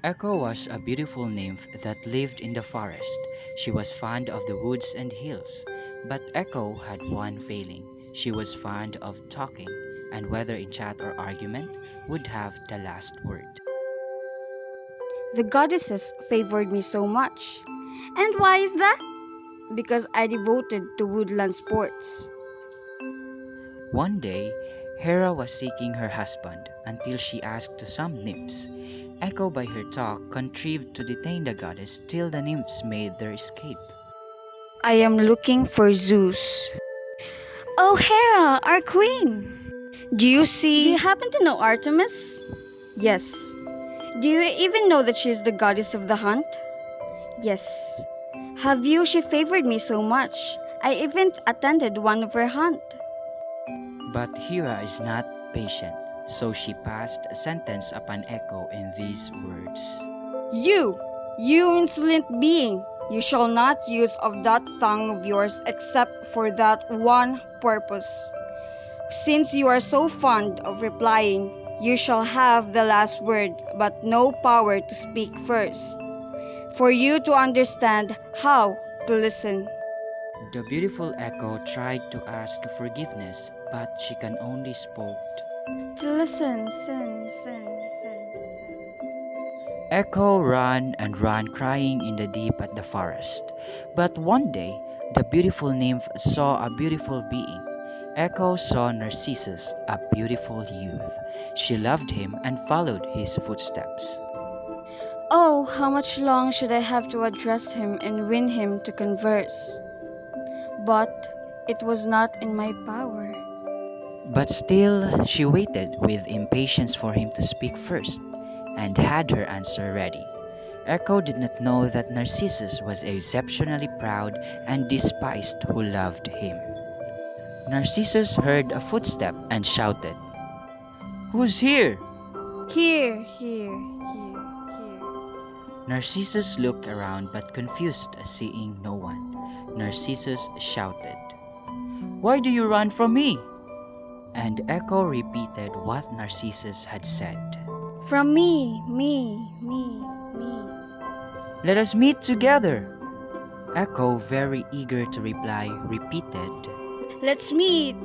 Echo was a beautiful nymph that lived in the forest. She was fond of the woods and hills, but Echo had one failing. She was fond of talking, and whether in chat or argument, would have the last word. The goddesses favored me so much. And why is that? Because I devoted to woodland sports. One day, Hera was seeking her husband until she asked to some nymphs. Echo by her talk contrived to detain the goddess till the nymphs made their escape. I am looking for Zeus. Oh, Hera, our queen! Do you see? Do you happen to know Artemis? Yes. Do you even know that she is the goddess of the hunt? Yes. Have you? She favored me so much. I even attended one of her hunt. But Hera is not patient, so she passed a sentence upon Echo in these words. You insolent being, you shall not use of that tongue of yours except for that one purpose. Since you are so fond of replying, you shall have the last word, but no power to speak first, for you to understand how to listen. The beautiful Echo tried to ask forgiveness, but she can only spoke. To listen, sin. Echo ran and ran crying in the deep at the forest. But one day, the beautiful nymph saw a beautiful being. Echo saw Narcissus, a beautiful youth. She loved him and followed his footsteps. Oh, how much long should I have to address him and win him to converse? But it was not in my power. But still, she waited with impatience for him to speak first, and had her answer ready. Echo did not know that Narcissus was exceptionally proud and despised who loved him. Narcissus heard a footstep and shouted, "Who's here?" Here. Narcissus looked around but confused, seeing no one. Narcissus shouted, "Why do you run from me?" And Echo repeated what Narcissus had said. From me. "Let us meet together." Echo, very eager to reply, repeated. Let's meet.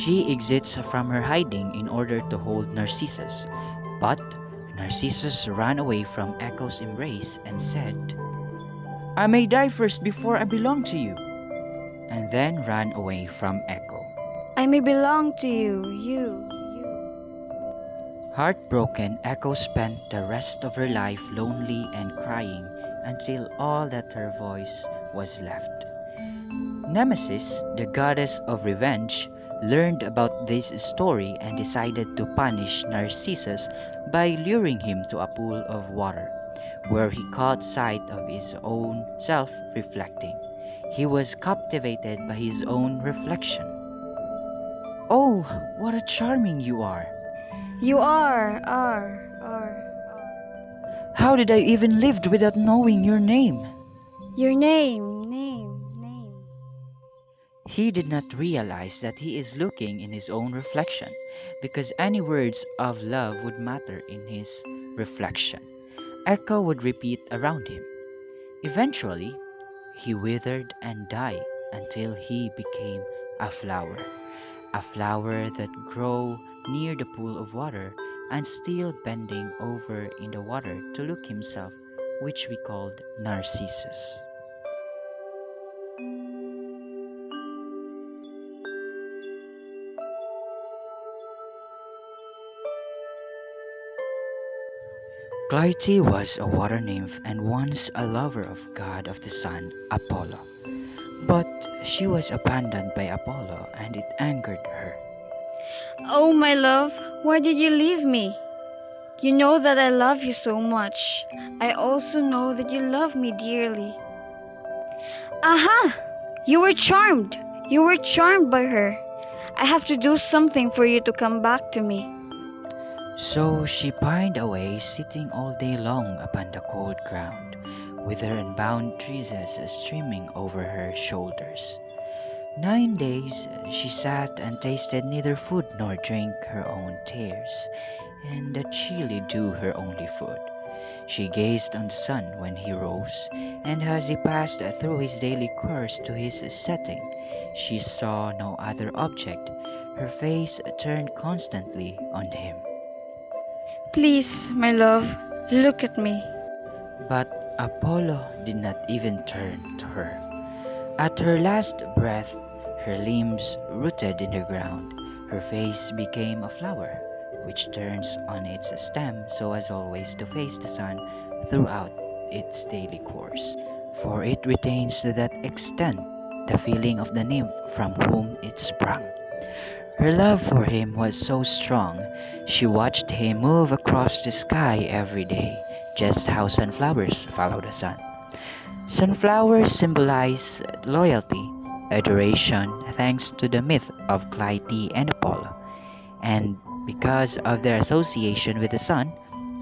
She exits from her hiding in order to hold Narcissus, but Narcissus ran away from Echo's embrace and said, "I may die first before I belong to you," and then ran away from Echo. I may belong to you. Heartbroken, Echo spent the rest of her life lonely and crying until all that her voice was left. Nemesis, the goddess of revenge, learned about this story and decided to punish Narcissus by luring him to a pool of water, where he caught sight of his own self reflecting. He was captivated by his own reflection. "Oh, what a charming you are! You are. How did I even live without knowing your name?" Your name. He did not realize that he is looking in his own reflection, because any words of love would matter in his reflection. Echo would repeat around him. Eventually, he withered and died until he became a flower that grew near the pool of water and still bending over in the water to look himself, which we called Narcissus. Clytie was a water nymph and once a lover of god of the sun, Apollo. But she was abandoned by Apollo and it angered her. Oh, my love, why did you leave me? You know that I love you so much. I also know that you love me dearly. Aha! You were charmed. You were charmed by her. I have to do something for you to come back to me. So she pined away, sitting all day long upon the cold ground, with her unbound tresses streaming over her shoulders. 9 days she sat and tasted neither food nor drink her own tears, and the chili dew her only food. She gazed on the sun when he rose, and as he passed through his daily course to his setting, she saw no other object, her face turned constantly on him. Please, my love, look at me. But Apollo did not even turn to her. At her last breath, her limbs rooted in the ground, her face became a flower, which turns on its stem so as always to face the sun throughout its daily course, for it retains to that extent the feeling of the nymph from whom it sprung. Her love for him was so strong, she watched him move across the sky every day, just how sunflowers follow the sun. Sunflowers symbolize loyalty, adoration, thanks to the myth of Clytie and Apollo. And because of their association with the sun,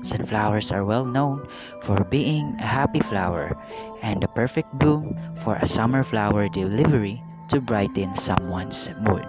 sunflowers are well known for being a happy flower and the perfect bloom for a summer flower delivery to brighten someone's mood.